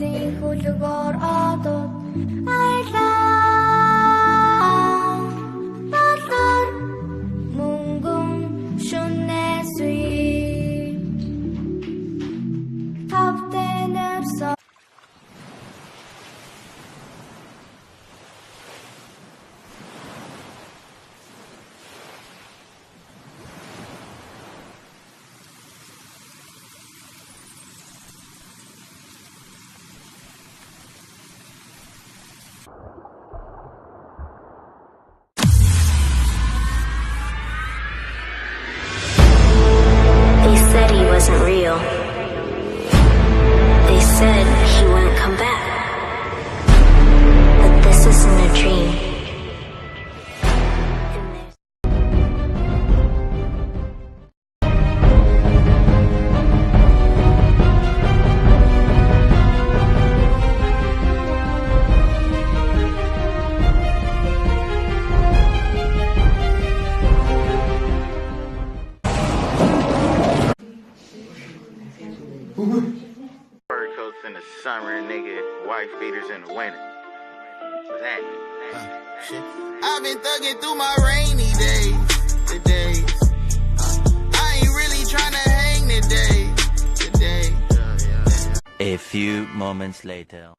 Өвлийн хөлгөөр одод айлаа талар мөнгөн шүнэсүй тавтэнэрсо They said he wasn't real. They said he wouldn't come back. But this isn't a dream. Fur coats in the summer, nigga. Wife beaters in the winter. That. Shit. I've been thugging through my rainy days, I ain't really trying to hang today. A few moments later.